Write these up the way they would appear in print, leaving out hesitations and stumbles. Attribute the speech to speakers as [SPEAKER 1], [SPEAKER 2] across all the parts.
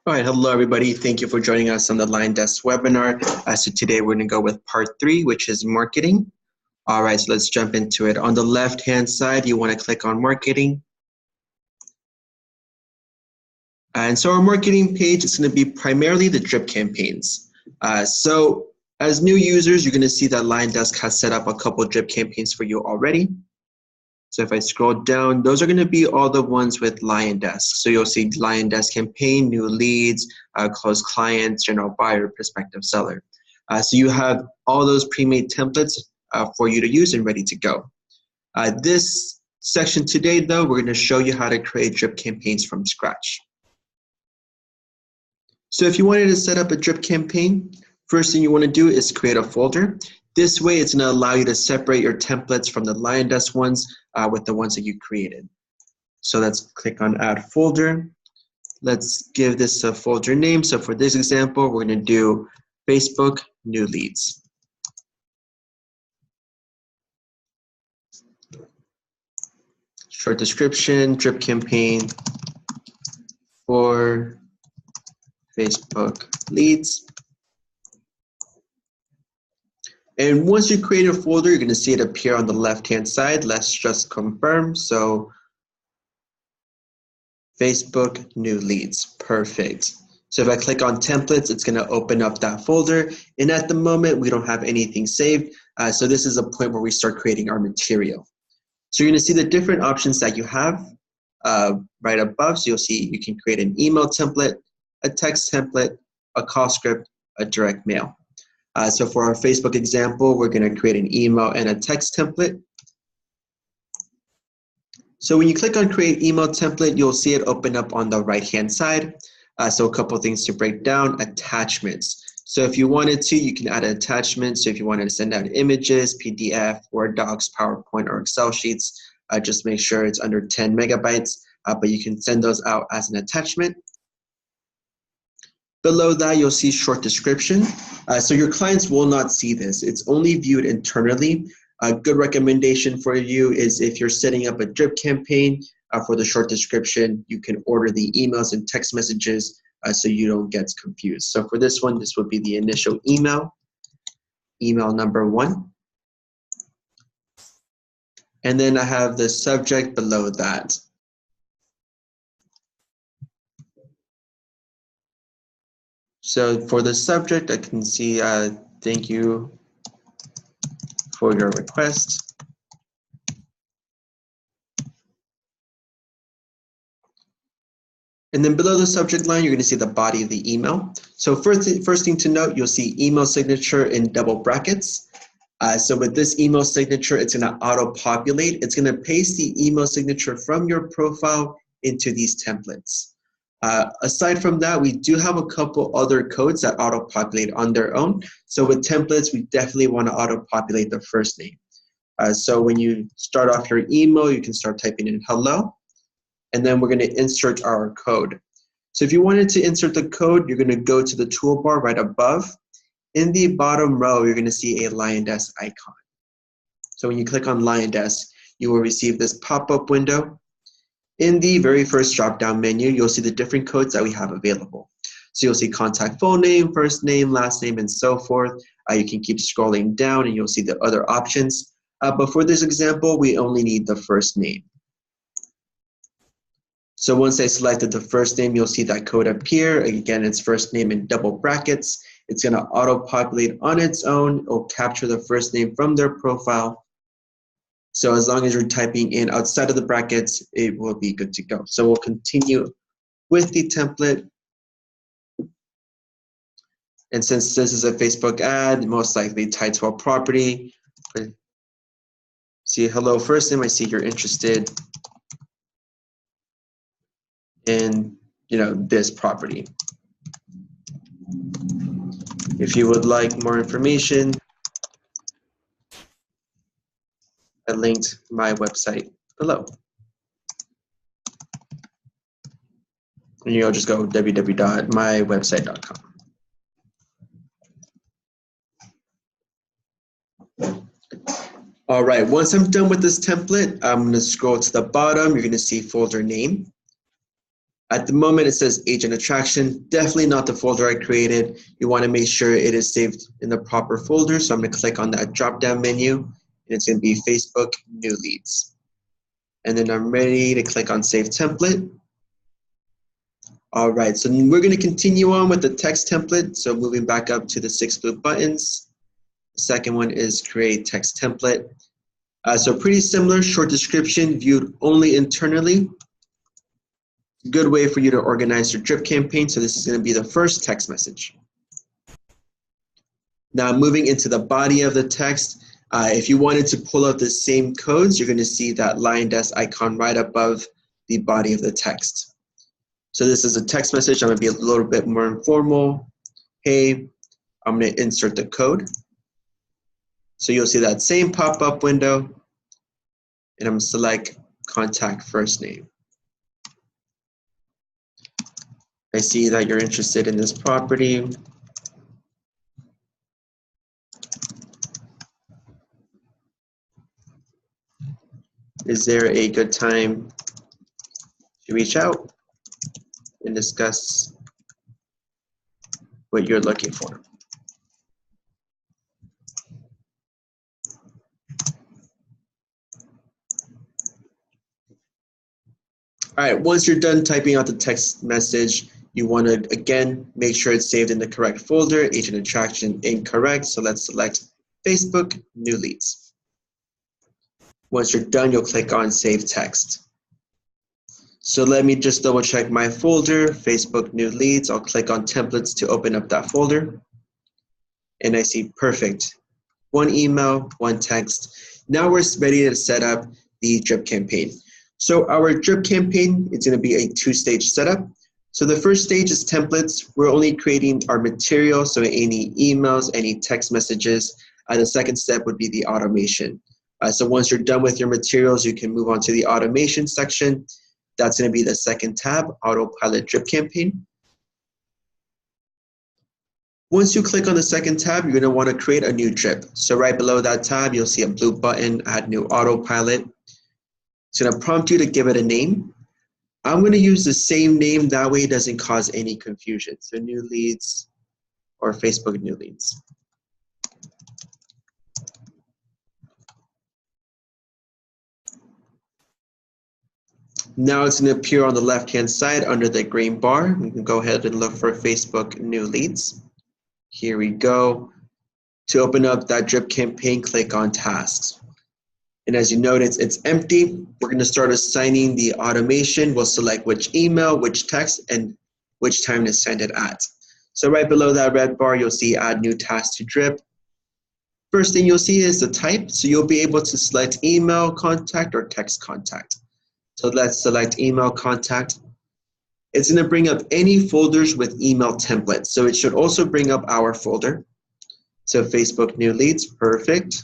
[SPEAKER 1] All right, hello everybody. Thank you for joining us on the LionDesk webinar. So today we're going to go with part 3, which is marketing. All right, so let's jump into it. On the left-hand side, you want to click on marketing. And so our marketing page is going to be primarily the drip campaigns. So as new users, you're going to see that LionDesk has set up a couple drip campaigns for you already. So if I scroll down, those are going to be all the ones with LionDesk. So you'll see LionDesk campaign, new leads, closed clients, general buyer, prospective seller. So you have all those pre-made templates for you to use and ready to go. This section today, though, we're going to show you how to create drip campaigns from scratch. So if you wanted to set up a drip campaign, first thing you want to do is create a folder. This way, it's going to allow you to separate your templates from the LionDesk ones with the ones that you created. So let's click on Add Folder. Let's give this a folder name. So for this example, we're going to do Facebook New Leads. Short description, drip campaign for Facebook leads. And once you create a folder, you're going to see it appear on the left-hand side. Let's just confirm. So Facebook new leads, perfect. So if I click on templates, it's going to open up that folder. And at the moment, we don't have anything saved. So this is a point where we start creating our material. So you're going to see the different options that you have right above. So you'll see you can create an email template, a text template, a call script, a direct mail. So for our Facebook example, we're going to create an email and a text template. So when you click on Create Email Template, you'll see it open up on the right-hand side. So a couple things to break down, attachments. So if you wanted to, you can add an attachment. So if you wanted to send out images, PDF, Word docs, PowerPoint, or Excel sheets, just make sure it's under 10 megabytes, but you can send those out as an attachment. Below that, you'll see short description. So your clients will not see this. It's only viewed internally. A good recommendation for you is if you're setting up a drip campaign for the short description, you can order the emails and text messages so you don't get confused. So for this one, this would be the initial email, email number 1. And then I have the subject below that. So for the subject, I can see thank you for your request. And then below the subject line, you're going to see the body of the email. So first thing to note, you'll see email signature in double brackets. So with this email signature, it's going to auto-populate. It's going to paste the email signature from your profile into these templates. Aside from that, we do have a couple other codes that auto-populate on their own. So with templates, we definitely want to auto-populate the first name. So when you start off your email, you can start typing in hello, and then we're going to insert our code. So if you wanted to insert the code, you're going to go to the toolbar right above. In the bottom row, you're going to see a LionDesk icon. So when you click on LionDesk, you will receive this pop-up window. In the very first drop-down menu, you'll see the different codes that we have available. So you'll see contact full name, first name, last name, and so forth. You can keep scrolling down and you'll see the other options. But for this example, we only need the first name. So once I selected the first name, you'll see that code appear. Again, it's first name in double brackets. It's going to auto-populate on its own. It'll capture the first name from their profile. So as long as you're typing in outside of the brackets, it will be good to go. So we'll continue with the template. And since this is a Facebook ad, most likely title or property. See, hello, first name, I see you're interested in, this property. If you would like more information, I linked my website below. And you'll just go www.mywebsite.com. All right, once I'm done with this template, I'm going to scroll to the bottom. You're going to see folder name. At the moment, it says agent attraction, definitely not the folder I created. You want to make sure it is saved in the proper folder. So I'm going to click on that drop-down menu, and it's going to be Facebook New Leads. And then I'm ready to click on Save Template. All right, so we're going to continue on with the text template. So moving back up to the 6 blue buttons. The second one is Create Text Template. So pretty similar, short description, viewed only internally. Good way for you to organize your drip campaign. So this is going to be the first text message. Now moving into the body of the text, if you wanted to pull up the same codes, you're going to see that LionDesk icon right above the body of the text. So this is a text message. I'm going to be a little bit more informal. Hey, I'm going to insert the code. So you'll see that same pop-up window, and I'm going to select contact first name. I see that you're interested in this property. Is there a good time to reach out and discuss what you're looking for? All right, once you're done typing out the text message, you want to, again, make sure it's saved in the correct folder. Agent attraction incorrect, so let's select Facebook New Leads. Once you're done, you'll click on Save Text. So let me just double check my folder, Facebook New Leads. I'll click on Templates to open up that folder. And I see perfect. One email, one text. Now we're ready to set up the drip campaign. So our drip campaign is going to be a two-stage setup. So the first stage is templates. We're only creating our material, so any emails, any text messages. The second step would be the automation. So once you're done with your materials, you can move on to the automation section. That's going to be the second tab, Autopilot Drip Campaign. Once you click on the second tab, you're going to want to create a new drip. So right below that tab, you'll see a blue button, Add New Autopilot. It's going to prompt you to give it a name. I'm going to use the same name, that way it doesn't cause any confusion. So New Leads or Facebook New Leads. Now it's going to appear on the left-hand side under the green bar. We can go ahead and look for Facebook New Leads. Here we go. To open up that drip campaign, click on Tasks. And as you notice, it's empty. We're going to start assigning the automation. We'll select which email, which text, and which time to send it at. So right below that red bar, you'll see Add New Task to Drip. First thing you'll see is the type. So you'll be able to select email contact or text contact. So let's select email contact. It's going to bring up any folders with email templates. So it should also bring up our folder. So Facebook New Leads, perfect.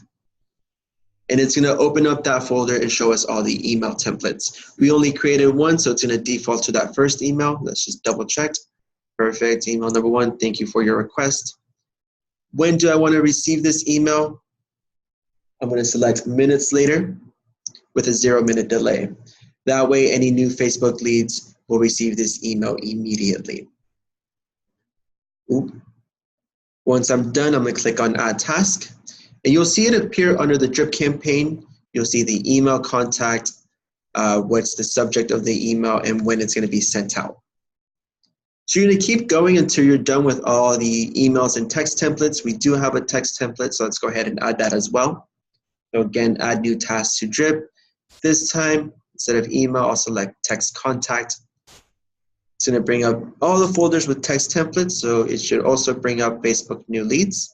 [SPEAKER 1] And it's going to open up that folder and show us all the email templates. We only created one, so it's going to default to that first email. Let's just double check. Perfect, email number 1, thank you for your request. When do I want to receive this email? I'm going to select minutes later with a 0-minute delay. That way, any new Facebook leads will receive this email immediately. Once I'm done, I'm going to click on Add Task. And you'll see it appear under the drip campaign. You'll see the email contact, what's the subject of the email, and when it's going to be sent out. So you're going to keep going until you're done with all the emails and text templates. We do have a text template, so let's go ahead and add that as well. So again, Add New Task to Drip. This time, instead of email, I'll select text contact. It's going to bring up all the folders with text templates, so it should also bring up Facebook New Leads.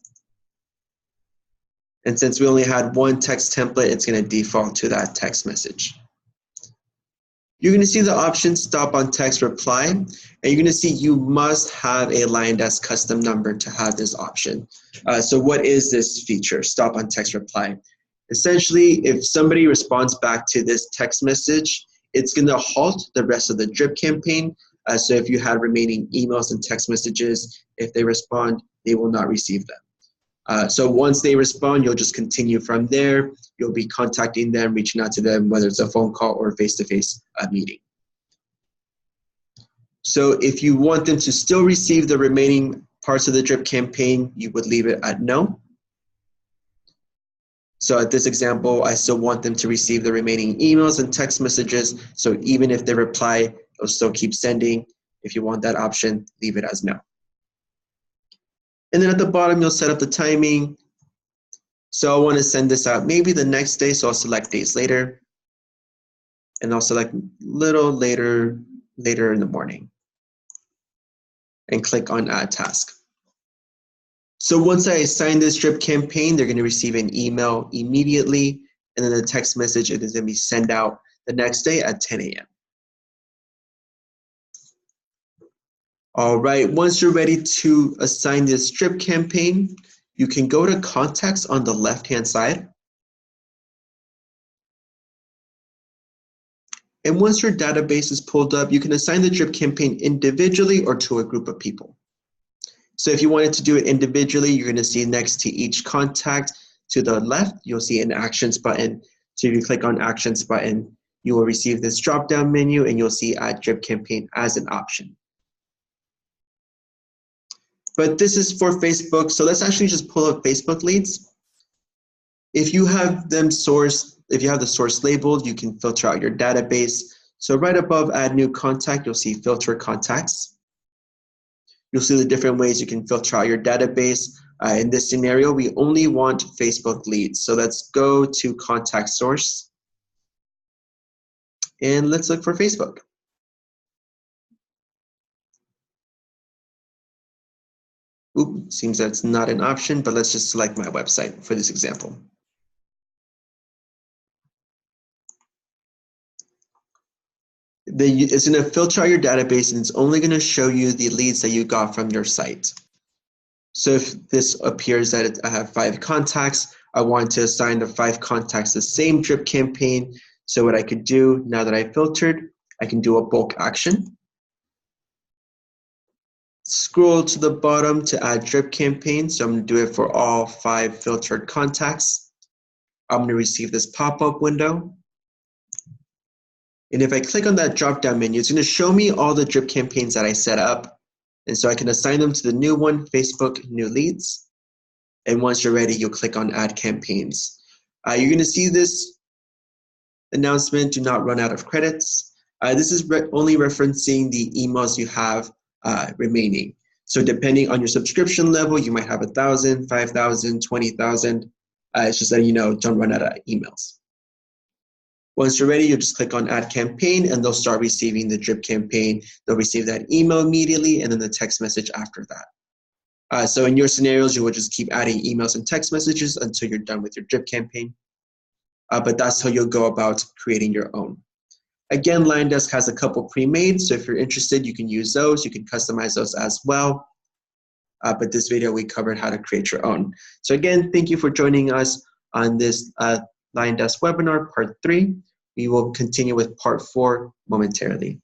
[SPEAKER 1] And since we only had one text template, it's going to default to that text message. You're going to see the option Stop on Text Reply, and you're going to see you must have a LionDesk custom number to have this option. So what is this feature, Stop on Text Reply? Essentially, if somebody responds back to this text message, it's going to halt the rest of the drip campaign. So if you had remaining emails and text messages, if they respond, they will not receive them. So once they respond, you'll just continue from there. You'll be contacting them, reaching out to them, whether it's a phone call or face-to-face meeting. So if you want them to still receive the remaining parts of the drip campaign, you would leave it at no. So at this example, I still want them to receive the remaining emails and text messages. So even if they reply, it'll still keep sending. If you want that option, leave it as no. And then at the bottom, you'll set up the timing. So I want to send this out maybe the next day, so I'll select days later. And I'll select little later in the morning. And click on Add Task. So once I assign this drip campaign, they're going to receive an email immediately, and then the text message is going to be sent out the next day at 10 a.m. All right, once you're ready to assign this drip campaign, you can go to Contacts on the left-hand side. And once your database is pulled up, you can assign the drip campaign individually or to a group of people. So if you wanted to do it individually, you're going to see next to each contact to the left, you'll see an Actions button. So if you click on Actions button, you will receive this drop-down menu and you'll see Add Drip Campaign as an option. But this is for Facebook, so let's actually just pull up Facebook leads. If you have them sourced, if you have the source labeled, you can filter out your database. So right above Add New Contact, you'll see Filter Contacts. You'll see the different ways you can filter out your database. In this scenario, we only want Facebook leads. So let's go to Contact Source. And let's look for Facebook. Oop, seems that's not an option, but let's just select my website for this example. It's going to filter out your database and it's only going to show you the leads that you got from your site. So if this appears that I have 5 contacts, I want to assign the 5 contacts the same drip campaign. So what I could do now that I filtered, I can do a bulk action. Scroll to the bottom to add drip campaign. So I'm going to do it for all 5 filtered contacts. I'm going to receive this pop-up window. And if I click on that drop-down menu, it's going to show me all the drip campaigns that I set up. And so I can assign them to the new one, Facebook New Leads. And once you're ready, you'll click on Add Campaigns. You're going to see this announcement, do not run out of credits. This is only referencing the emails you have remaining. So depending on your subscription level, you might have 1,000, 5,000, 20,000. It's just letting you know, don't run out of emails. Once you're ready, you'll just click on Add Campaign and they'll start receiving the drip campaign. They'll receive that email immediately and then the text message after that. So in your scenarios, you will just keep adding emails and text messages until you're done with your drip campaign. But that's how you'll go about creating your own. Again, LionDesk has a couple pre-made, so if you're interested, you can use those. You can customize those as well. But this video, we covered how to create your own. So again, thank you for joining us on this LionDesk webinar, part 3. We will continue with part 4 momentarily.